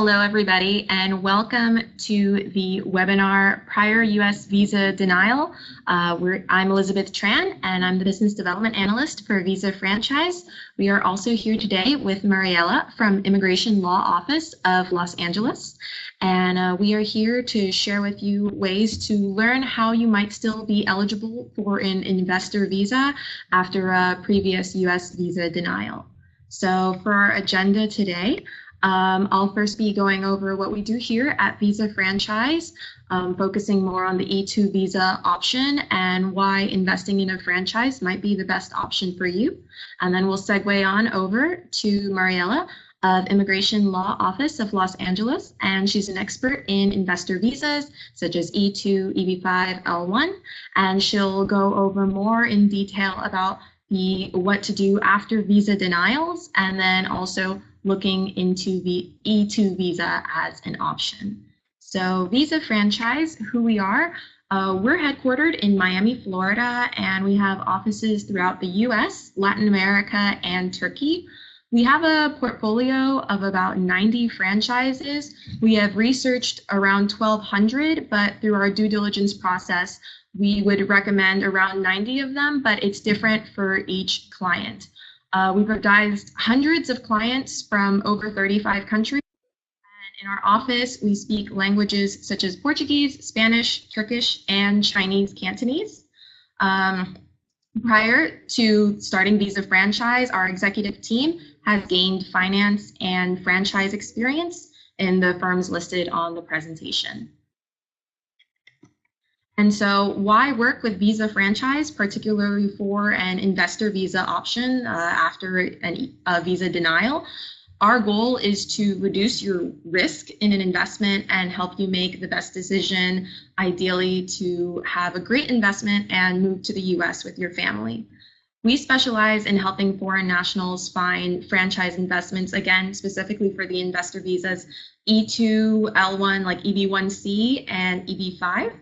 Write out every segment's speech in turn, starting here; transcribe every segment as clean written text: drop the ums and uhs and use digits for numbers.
Hello, everybody, and welcome to the webinar Prior U.S. Visa Denial. I'm Elizabeth Tran, and I'm the Business Development Analyst for Visa Franchise. We are also here today with Mariela from Immigration Law Office of Los Angeles, and we are here to share with you ways to learn how you might still be eligible for an investor visa after a previous U.S. visa denial. So for our agenda today, I'll first be going over what we do here at Visa Franchise, focusing more on the E2 visa option and why investing in a franchise might be the best option for you. And then we'll segue on over to Mariela of Immigration Law Office of Los Angeles, and she's an expert in investor visas such as E2, EB5, L1, and she'll go over more in detail about what to do after visa denials, and then also looking into the E2 visa as an option. So Visa Franchise, who we are, we're headquartered in Miami, Florida, and we have offices throughout the US, Latin America, and Turkey. We have a portfolio of about 90 franchises. We have researched around 1,200, but through our due diligence process, we would recommend around 90 of them, but it's different for each client. We've advised hundreds of clients from over 35 countries. And in our office, we speak languages such as Portuguese, Spanish, Turkish, and Chinese Cantonese. Prior to starting Visa Franchise, our executive team has gained finance and franchise experience in the firms listed on the presentation. And so why work with Visa Franchise, particularly for an investor visa option after a visa denial? Our goal is to reduce your risk in an investment and help you make the best decision, ideally to have a great investment and move to the US with your family. We specialize in helping foreign nationals find franchise investments, again, specifically for the investor visas E2, L1, like EB1C and EB5.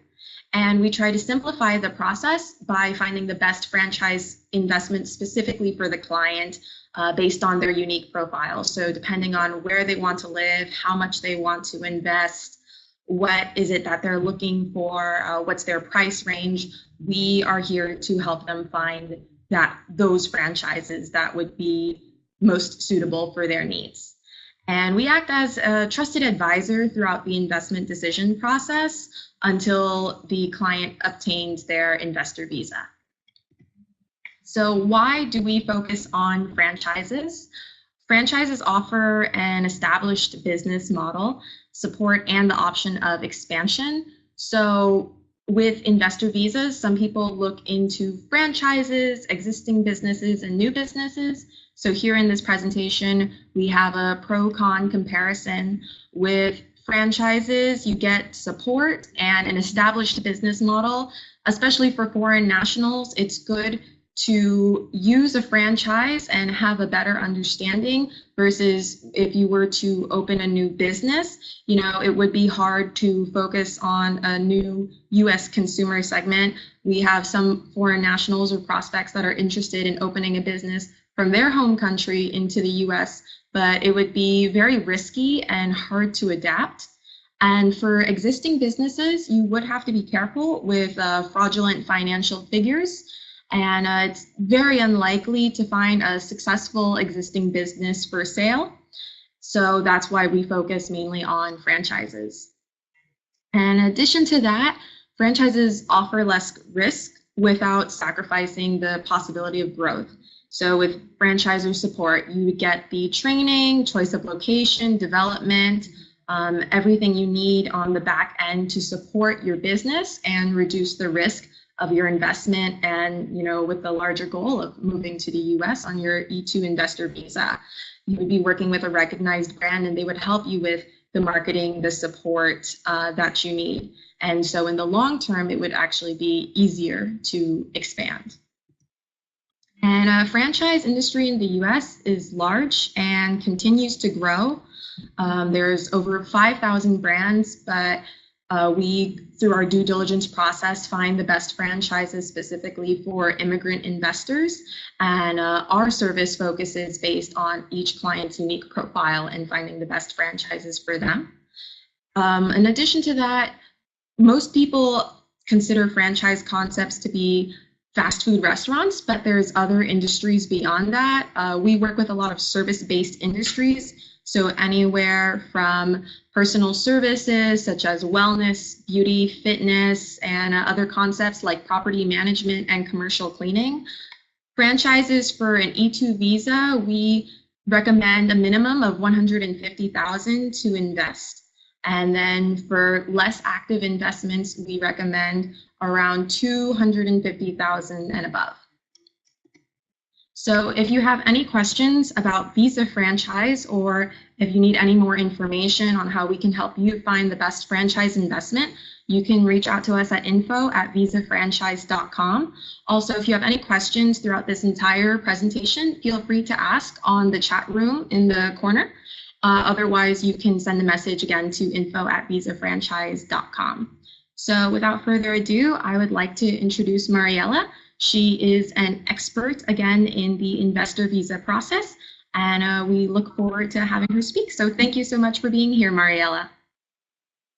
And we try to simplify the process by finding the best franchise investment specifically for the client based on their unique profile. So depending on where they want to live, how much they want to invest, what is it that they're looking for, what's their price range, we are here to help them find those franchises that would be most suitable for their needs. And we act as a trusted advisor throughout the investment decision process until the client obtains their investor visa. So why do we focus on franchises? Franchises offer an established business model, support, and the option of expansion. So with investor visas, some people look into franchises, existing businesses, and new businesses. So here in this presentation, we have a pro-con comparison. With franchises, you get support and an established business model. Especially for foreign nationals, it's good to use a franchise and have a better understanding versus if you were to open a new business, it would be hard to focus on a new US consumer segment. We have some foreign nationals or prospects that are interested in opening a business from their home country into the US, but it would be very risky and hard to adapt. And for existing businesses, you would have to be careful with fraudulent financial figures. And it's very unlikely to find a successful existing business for sale. So that's why we focus mainly on franchises. And in addition to that, franchises offer less risk without sacrificing the possibility of growth. So with franchisor support, you would get the training, choice of location, development, everything you need on the back end to support your business and reduce the risk of your investment, and with the larger goal of moving to the US on your E2 investor visa. You would be working with a recognized brand and they would help you with the marketing, the support that you need. And so in the long term, it would actually be easier to expand. And franchise industry in the US is large and continues to grow. There's over 5,000 brands, but We, through our due diligence process, find the best franchises specifically for immigrant investors, and our service focuses based on each client's unique profile and finding the best franchises for them. In addition to that, most people consider franchise concepts to be fast food restaurants, but there's other industries beyond that. We work with a lot of service-based industries, so anywhere from personal services such as wellness, beauty, fitness, and other concepts like property management and commercial cleaning. Franchises for an E2 visa, we recommend a minimum of $150,000 to invest. And then for less active investments, we recommend around $250,000 and above. So if you have any questions about Visa franchise, or if you need any more information on how we can help you find the best franchise investment, you can reach out to us at info@visafranchise.com. Also, if you have any questions throughout this entire presentation, feel free to ask on the chat room in the corner. Otherwise, you can send a message again to info@visafranchise.com. So without further ado, I would like to introduce Mariela. She is an expert, again, in the investor visa process, and we look forward to having her speak. So thank you so much for being here, Mariela.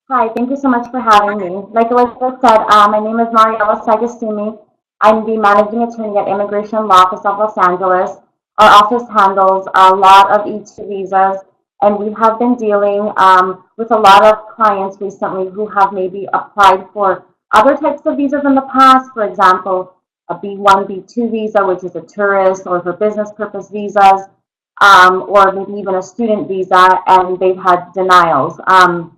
Hi, thank you so much for having me. Like Elizabeth said, my name is Mariela Sagastumi. I'm the managing attorney at Immigration Law Office of Los Angeles. Our office handles a lot of E2 visas, and we have been dealing with a lot of clients recently who have maybe applied for other types of visas in the past. For example, a B1, B2 visa, which is a tourist or for business purpose visas, or maybe even a student visa, and they've had denials. So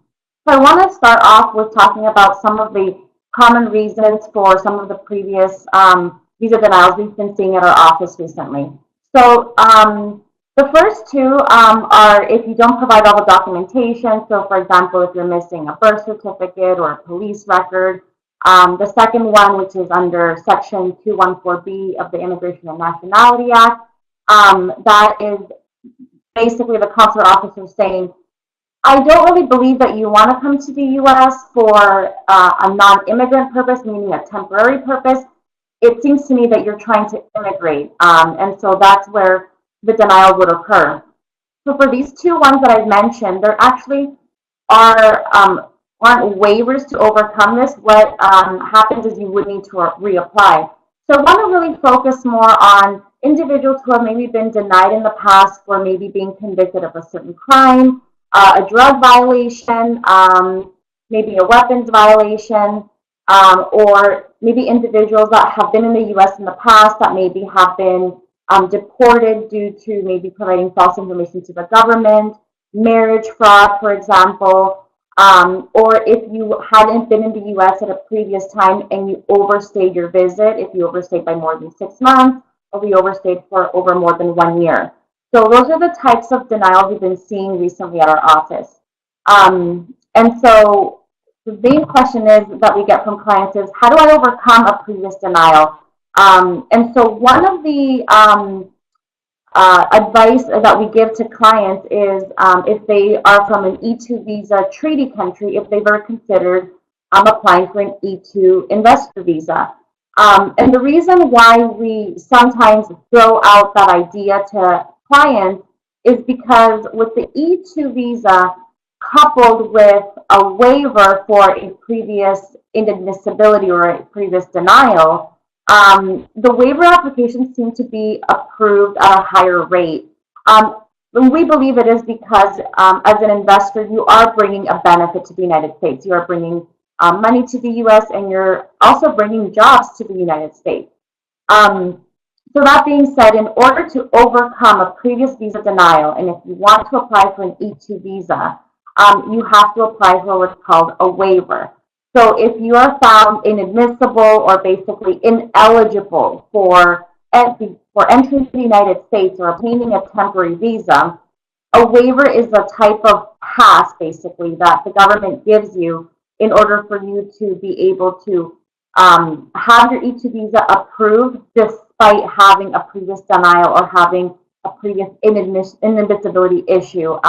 I want to start off with talking about some of the common reasons for some of the previous visa denials we've been seeing at our office recently. So the first two are if you don't provide all the documentation. So for example, if you're missing a birth certificate or a police record. The second one, which is under Section 214B of the Immigration and Nationality Act, that is basically the consular officer saying, I don't really believe that you want to come to the U.S. for a non-immigrant purpose, meaning a temporary purpose. It seems to me that you're trying to immigrate, and so that's where the denial would occur. So for these two ones that I've mentioned, there actually aren't waivers to overcome this. What happens is you would need to reapply. So I want to really focus more on individuals who have maybe been denied in the past for maybe being convicted of a certain crime, a drug violation, maybe a weapons violation, or maybe individuals that have been in the U.S. in the past that maybe have been deported due to maybe providing false information to the government, marriage fraud, for example, or if you hadn't been in the U.S. at a previous time and you overstayed your visit, if you overstayed by more than 6 months, or you overstayed for over more than 1 year. So those are the types of denials we've been seeing recently at our office. And so the main question is that we get from clients is, how do I overcome a previous denial? And so one of the advice that we give to clients is if they are from an E2 visa treaty country, if they've ever considered applying for an E2 investor visa. And the reason why we sometimes throw out that idea to clients is because with the E2 visa coupled with a waiver for a previous inadmissibility or a previous denial, the waiver applications seem to be approved at a higher rate. We believe it is because as an investor, you are bringing a benefit to the United States. You are bringing money to the U.S. and you're also bringing jobs to the United States. So that being said, in order to overcome a previous visa denial, and if you want to apply for an E2 visa, you have to apply for what's called a waiver. So if you are found inadmissible or basically ineligible for entry to the United States or obtaining a temporary visa, a waiver is a type of pass, basically, that the government gives you in order for you to be able to have your E2 visa approved despite having a previous denial or having a previous inadmissibility issue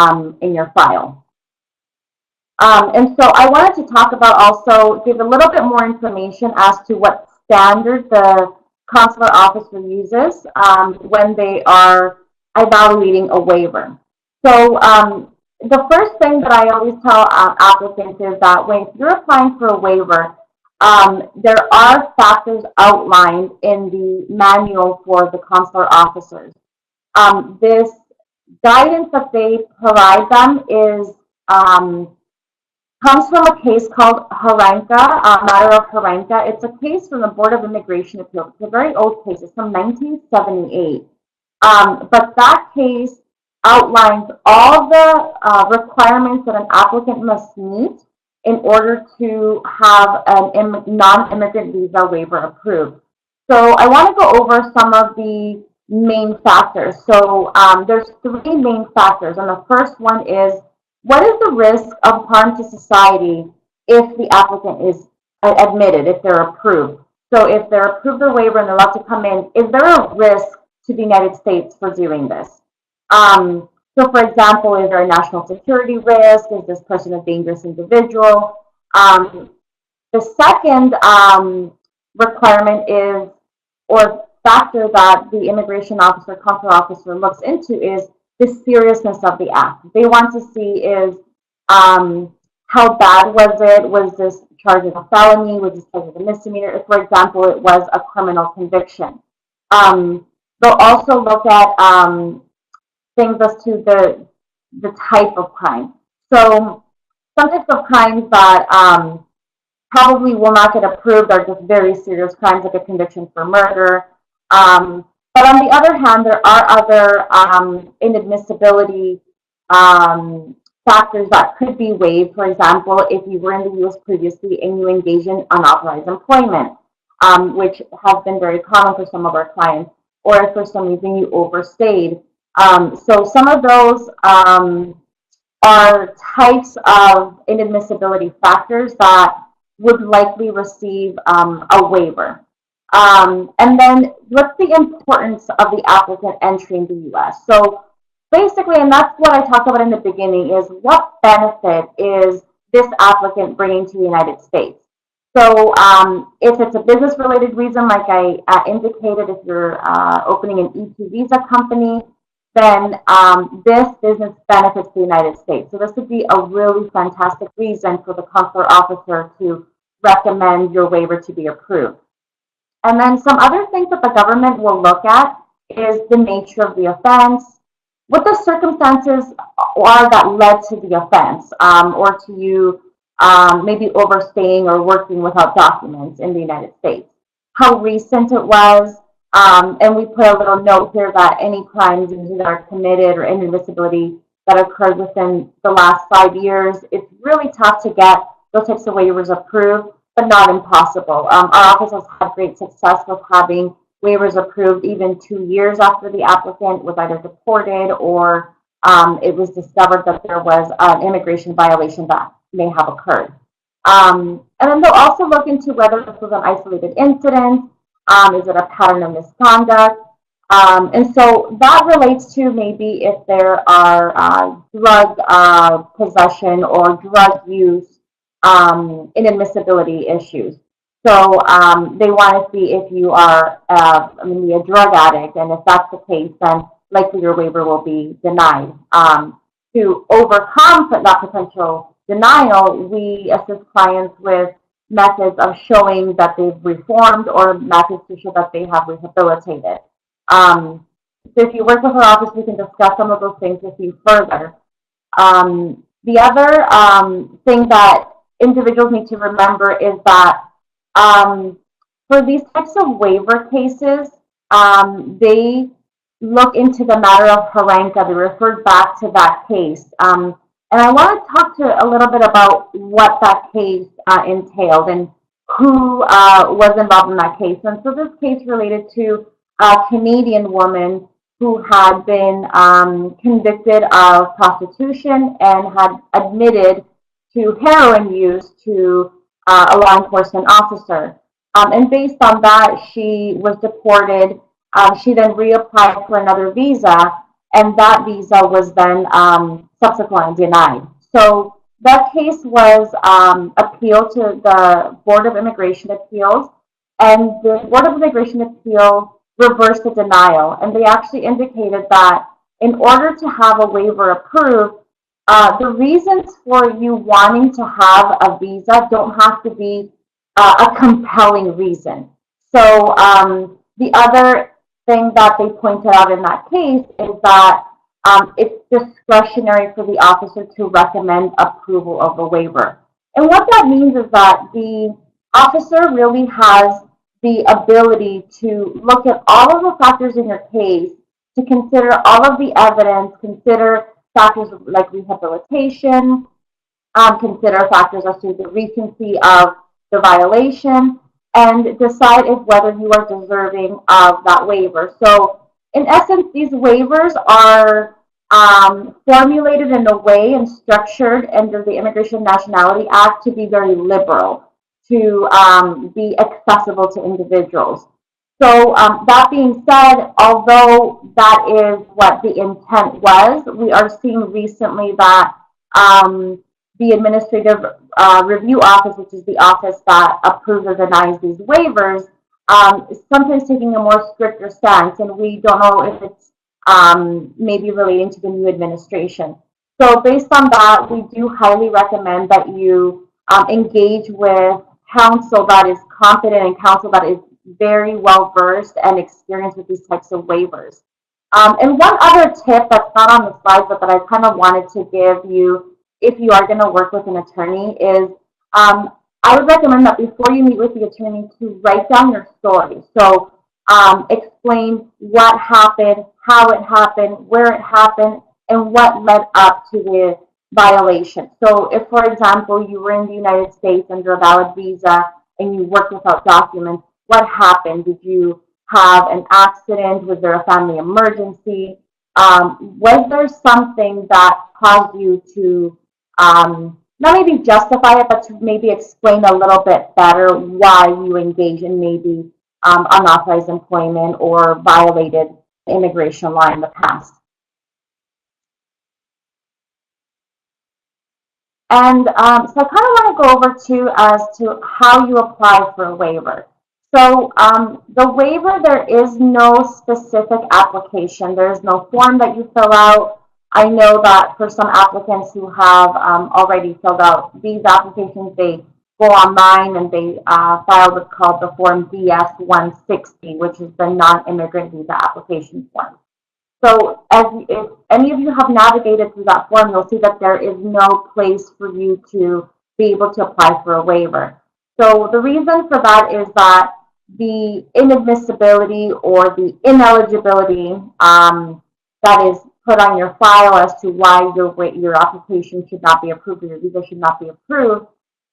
in your file. And so I wanted to talk about also, give a little bit more information as to what standard the consular officer uses when they are evaluating a waiver. So the first thing that I always tell applicants is that when you're applying for a waiver, there are factors outlined in the manual for the consular officers. This guidance that they provide them is comes from a case called Haranka, matter of Haranka. It's a case from the Board of Immigration Appeals. It's a very old case. It's from 1978. But that case outlines all the requirements that an applicant must meet in order to have a non-immigrant visa waiver approved. So I want to go over some of the main factors. So there's three main factors, and the first one is, what is the risk of harm to society if the applicant is admitted, if they're approved? So if they're approved the waiver and they're allowed to come in, is there a risk to the United States for doing this? So for example, is there a national security risk? Is this person a dangerous individual? The second requirement is, or factor that the immigration officer, consular officer looks into is the seriousness of the act. They want to see is how bad was it? Was this charged as a felony? Was this charged as a misdemeanor? If, for example, it was a criminal conviction. They'll also look at things as to the type of crime. So some types of crimes that probably will not get approved are just very serious crimes, like a conviction for murder. But on the other hand, there are other inadmissibility factors that could be waived. For example, if you were in the U.S. previously and you engage in unauthorized employment, which has been very common for some of our clients, or if for some reason you overstayed. So some of those are types of inadmissibility factors that would likely receive a waiver. And then what's the importance of the applicant entering the U.S.? So basically, and that's what I talked about in the beginning, is what benefit is this applicant bringing to the United States? So if it's a business-related reason, like I indicated, if you're opening an E2 visa company, then this business benefits the United States. So this would be a really fantastic reason for the consular officer to recommend your waiver to be approved. And then some other things that the government will look at is the nature of the offense, what the circumstances are that led to the offense, or to you maybe overstaying or working without documents in the United States, how recent it was, and we put a little note here that any crimes that are committed or inadmissibility that occurred within the last 5 years, it's really tough to get those types of waivers approved, but not impossible. Our office has had great success with having waivers approved even 2 years after the applicant was either deported or it was discovered that there was an immigration violation that may have occurred. And then they'll also look into whether this was an isolated incident. Is it a pattern of misconduct? And so that relates to maybe if there are drug possession or drug use inadmissibility issues. So they want to see if you are maybe a drug addict, and if that's the case, then likely your waiver will be denied. To overcome that potential denial, we assist clients with methods of showing that they've reformed or methods to show that they have rehabilitated. So if you work with our office, we can discuss some of those things with you further. The other thing that individuals need to remember is that for these types of waiver cases, they look into the matter of Haranka. They referred back to that case. And I want to talk a little bit about what that case entailed and who was involved in that case. And so this case related to a Canadian woman who had been convicted of prostitution and had admitted to heroin use to a law enforcement officer. And based on that, she was deported. She then reapplied for another visa, and that visa was then subsequently denied. So That case was appealed to the Board of Immigration Appeals, and the Board of Immigration Appeals reversed the denial. And they actually indicated that in order to have a waiver approved, the reasons for you wanting to have a visa don't have to be a compelling reason. So the other thing that they pointed out in that case is that it's discretionary for the officer to recommend approval of a waiver. And what that means is that the officer really has the ability to look at all of the factors in your case, to consider all of the evidence, consider factors like rehabilitation, consider factors as to the recency of the violation, and decide if whether you are deserving of that waiver. So, in essence, these waivers are formulated in a way and structured under the Immigration and Nationality Act to be very liberal, to be accessible to individuals. So that being said, although that is what the intent was, we are seeing recently that the Administrative Review Office, which is the office that approves or denies these waivers, is sometimes taking a more stricter stance, and we don't know if it's maybe relating to the new administration. So based on that, we do highly recommend that you engage with counsel that is competent and counsel that is very well versed and experienced with these types of waivers. And one other tip that's not on the slide, but that I kind of wanted to give you if you are going to work with an attorney is I would recommend that before you meet with the attorney to write down your story. So explain what happened, how it happened, where it happened, and what led up to the violation. So if, for example, you were in the United States under a valid visa and you worked without documents, what happened? Did you have an accident? Was there a family emergency? Was there something that caused you to not maybe justify it, but to maybe explain a little bit better why you engage in maybe unauthorized employment or violated immigration law in the past? And so I kind of want to go over too as to how you apply for a waiver. So the waiver, there is no specific application. There is no form that you fill out. I know that for some applicants who have already filled out these applications, they go online and they file what's called the Form DS-160, which is the non-immigrant visa application form. So if any of you have navigated through that form, you'll see that there is no place for you to be able to apply for a waiver. So the reason for that is that the inadmissibility or the ineligibility that is put on your file as to why your application should not be approved or your visa should not be approved,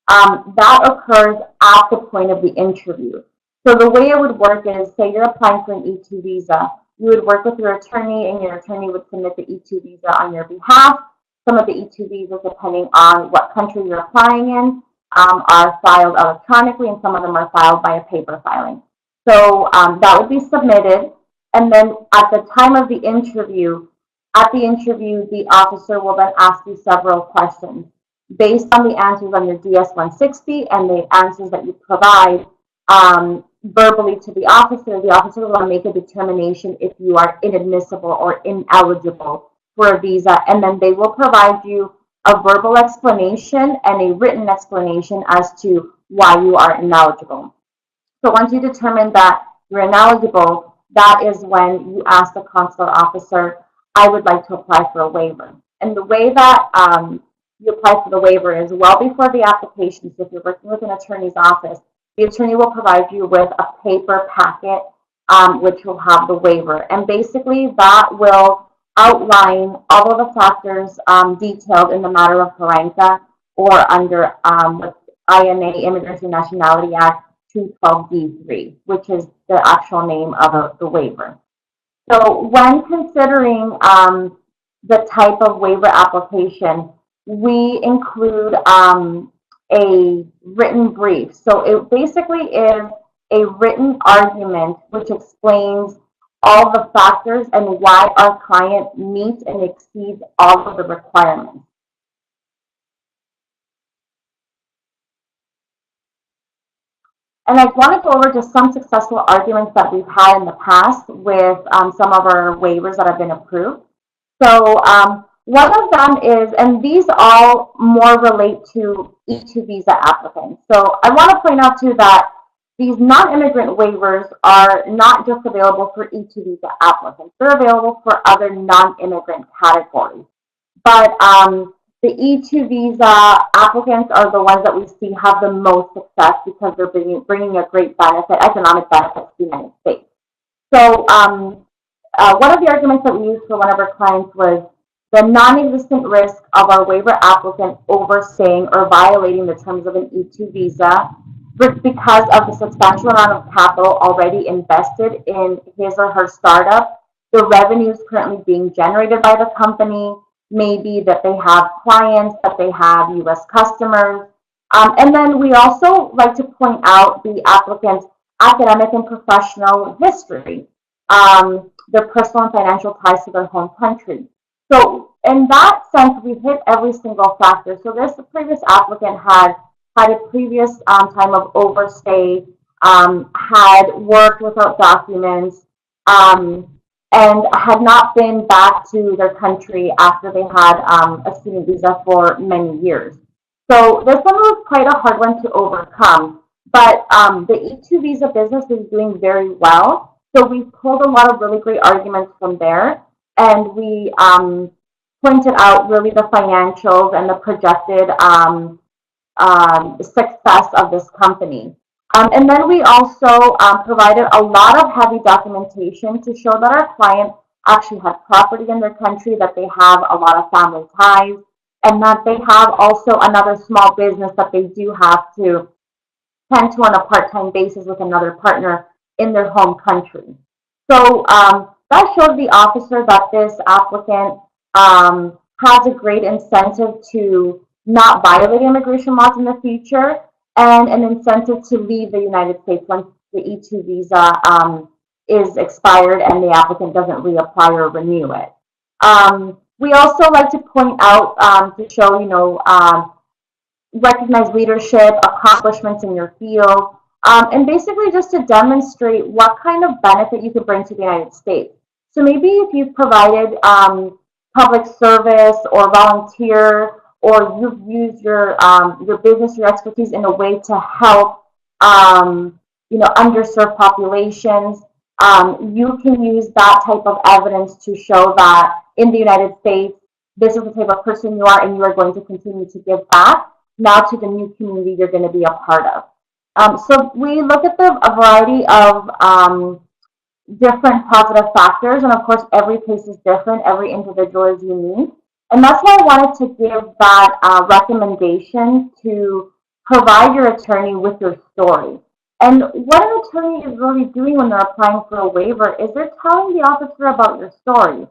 that occurs at the point of the interview. So the way it would work is, say you're applying for an E2 visa, you would work with your attorney and your attorney would submit the E2 visa on your behalf. Some of the E2 visas, depending on what country you're applying in, are filed electronically and some of them are filed by a paper filing. So that would be submitted, and then at the time of the interview, the officer will then ask you several questions. Based on the answers on your DS-160 and the answers that you provide verbally to the officer will make a determination if you are inadmissible or ineligible for a visa, and then they will provide you a verbal explanation and a written explanation as to why you are ineligible. So once you determine that you're ineligible, that is when you ask the consular officer, I would like to apply for a waiver. And the way that you apply for the waiver is well before the application. So if you're working with an attorney's office, the attorney will provide you with a paper packet which will have the waiver. And basically that will outline all of the factors detailed in the matter of parenca or under INA, Immigration and Nationality Act 212D3, which is the actual name of the waiver. So when considering the type of waiver application, we include a written brief. So it basically is a written argument which explains all the factors and why our client meets and exceeds all of the requirements. And I want to go over just some successful arguments that we've had in the past with some of our waivers that have been approved. So one of them is, and these all more relate to E2 visa applicants. So I want to point out too that these non-immigrant waivers are not just available for E2 visa applicants. They're available for other non-immigrant categories. But the E2 visa applicants are the ones that we see have the most success because they're bringing a great benefit, economic benefit to the United States. So one of the arguments that we used for one of our clients was the non-existent risk of our waiver applicant overstaying or violating the terms of an E2 visa because of the substantial amount of capital already invested in his or her startup, the revenues currently being generated by the company, maybe that they have clients, that they have U.S. customers. And then we also like to point out the applicant's academic and professional history, their personal and financial ties to their home country. So in that sense, we hit every single factor. So this previous applicant had a previous time of overstay, had worked without documents, and had not been back to their country after they had a student visa for many years. So this one was quite a hard one to overcome. But the E2 visa business is doing very well. So we pulled a lot of really great arguments from there. And we pointed out really the financials and the projected success of this company. And then we also provided a lot of heavy documentation to show that our client actually had property in their country, that they have a lot of family ties, and that they have also another small business that they do have to tend to on a part-time basis with another partner in their home country. So that showed the officer that this applicant has a great incentive to not violate immigration laws in the future, and an incentive to leave the United States once the E2 visa is expired and the applicant doesn't reapply or renew it. We also like to point out to show, recognize leadership, accomplishments in your field, and basically just to demonstrate what kind of benefit you could bring to the United States. So maybe if you've provided public service or volunteer, or you've used your business, your expertise in a way to help, underserved populations, you can use that type of evidence to show that in the United States, this is the type of person you are, and you are going to continue to give back now to the new community you're going to be a part of. So we look at a variety of different positive factors, and of course, every case is different. Every individual is unique. And that's why I wanted to give that recommendation to provide your attorney with your story. And what an attorney is really doing when they're applying for a waiver is they're telling the officer about your story.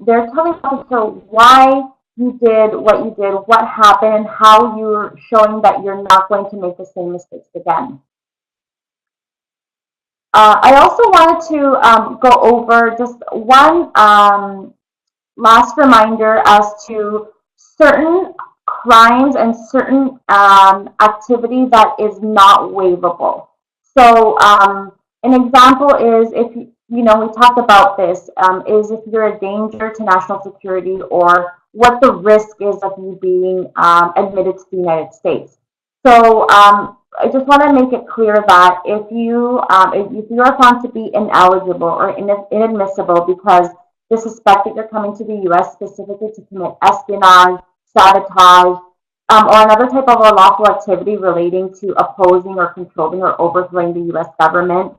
They're telling the officer why you did what you did, what happened, and how you're showing that you're not going to make the same mistakes again. I also wanted to go over just one last reminder as to certain crimes and certain activity that is not waivable. So an example is, if we talked about this, is if you're a danger to national security, or what the risk is of you being admitted to the United States. So I just want to make it clear that if you are found to be ineligible or inadmissible because they suspect that you're coming to the U.S. specifically to commit espionage, sabotage, or another type of unlawful activity relating to opposing or controlling or overthrowing the U.S. government,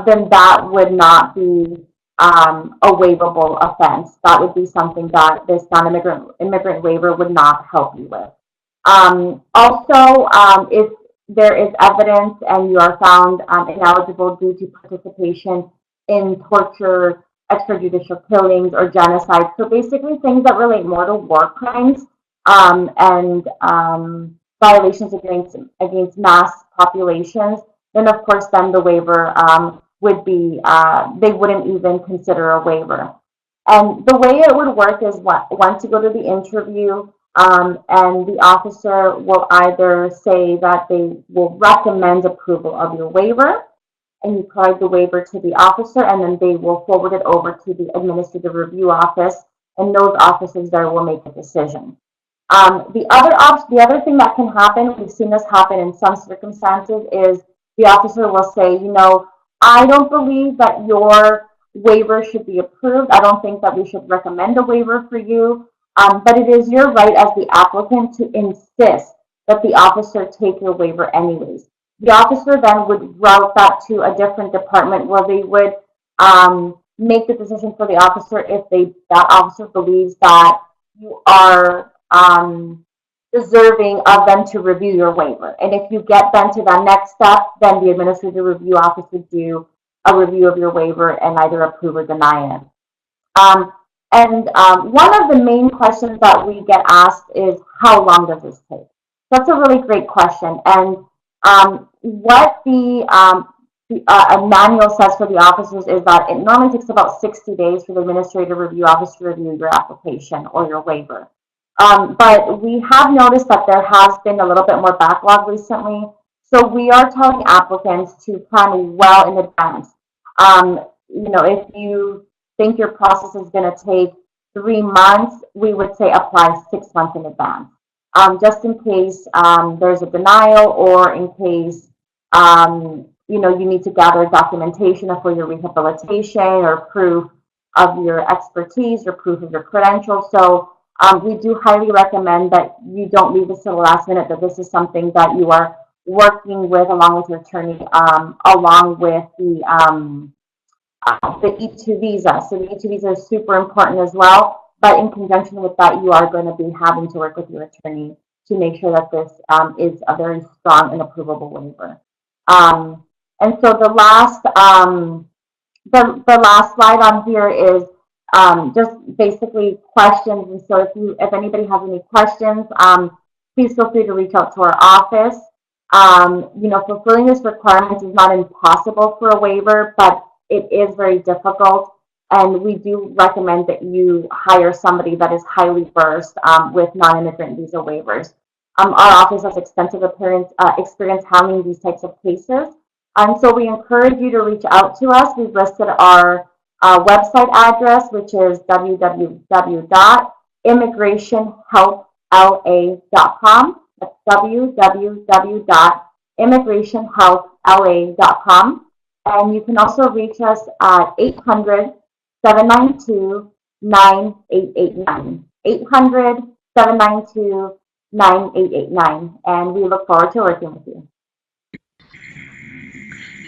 then that would not be a waivable offense. That would be something that this non-immigrant waiver would not help you with. Also, if there is evidence and you are found ineligible due to participation in torture, extrajudicial killings, or genocide, so basically things that relate more to war crimes and violations against mass populations, then of course then the waiver would be, they wouldn't even consider a waiver. And the way it would work is once you go to the interview, and the officer will either say that they will recommend approval of your waiver, and you provide the waiver to the officer, and then they will forward it over to the administrative review office, and those officers there will make a decision. The other thing that can happen, we've seen this happen in some circumstances, is the officer will say, I don't believe that your waiver should be approved. I don't think that we should recommend a waiver for you. But it is your right as the applicant to insist that the officer take your waiver anyways. The officer then would route that to a different department where they would make the decision for the officer if that officer believes that you are deserving of them to review your waiver. And if you get then to that next step, then the administrative review office would do a review of your waiver and either approve or deny it. One of the main questions that we get asked is, how long does this take? That's a really great question. And what the manual says for the officers is that it normally takes about 60 days for the administrative review office to review your application or your waiver. But we have noticed that there has been a little bit more backlog recently. So we are telling applicants to plan well in advance. If you think your process is going to take 3 months, we would say apply 6 months in advance. Just in case there's a denial, or in case you need to gather documentation for your rehabilitation or proof of your expertise or proof of your credentials. So we do highly recommend that you don't leave this to the last minute, that this is something that you are working with along with your attorney, along with the E2 visa. So the E2 visa is super important as well, but in conjunction with that, you are going to be having to work with your attorney to make sure that this is a very strong and approvable waiver. And so the last slide on here is just basically questions. And so if anybody has any questions, please feel free to reach out to our office. Fulfilling this requirement is not impossible for a waiver, but it is very difficult, and we do recommend that you hire somebody that is highly versed with non-immigrant visa waivers. Our office has extensive experience handling these types of cases, and so we encourage you to reach out to us. We've listed our website address, which is www.immigrationhelpla.com. That's www.immigrationhelpla.com. And you can also reach us at 800-792-9889. 800-792-9889. And we look forward to working with you.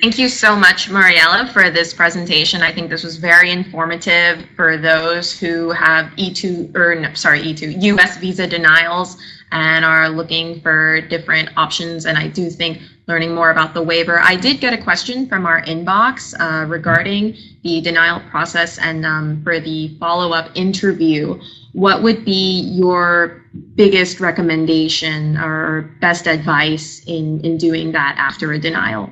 Thank you so much, Mariela, for this presentation. I think this was very informative for those who have U.S. visa denials and are looking for different options. And I do think learning more about the waiver. I did get a question from our inbox regarding the denial process and for the follow-up interview. What would be your biggest recommendation or best advice in doing that after a denial?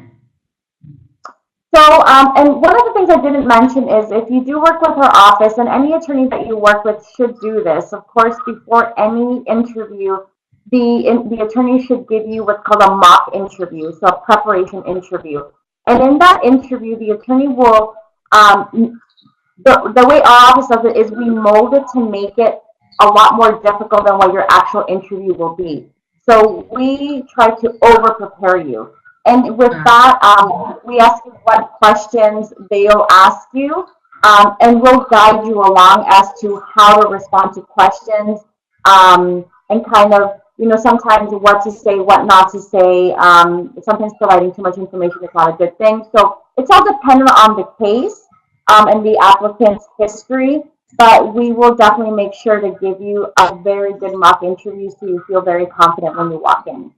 So, and one of the things I didn't mention is if you do work with our office, and any attorney that you work with should do this, of course, before any interview, the attorney should give you what's called a mock interview, so a preparation interview. And in that interview, the attorney will, the way our office does it is we mold it to make it a lot more difficult than what your actual interview will be. So we try to over-prepare you. And with that, we ask you what questions they'll ask you, and we'll guide you along as to how to respond to questions, and kind of, sometimes what to say, what not to say. Sometimes providing too much information is not a good thing. So it's all dependent on the case and the applicant's history, but we will definitely make sure to give you a very good mock interview so you feel very confident when you walk in.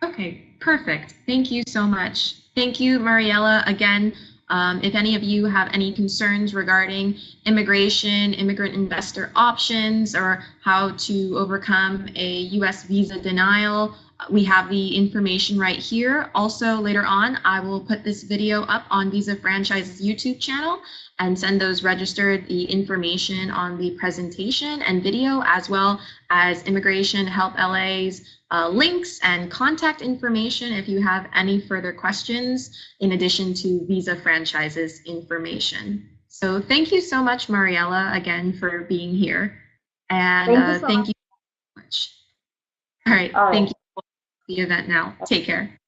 Okay, perfect. Thank you so much. Thank you, Mariela. Again, if any of you have any concerns regarding immigration, immigrant investor options, or how to overcome a U.S. visa denial, we have the information right here. Also, later on, I will put this video up on Visa Franchise's YouTube channel and send those registered the information on the presentation and video, as well as Immigration Help LA's links and contact information if you have any further questions, in addition to Visa Franchise's information. So thank you so much, Mariella, again, for being here. And thank you so much. All right. Thank you for the event now. Take care.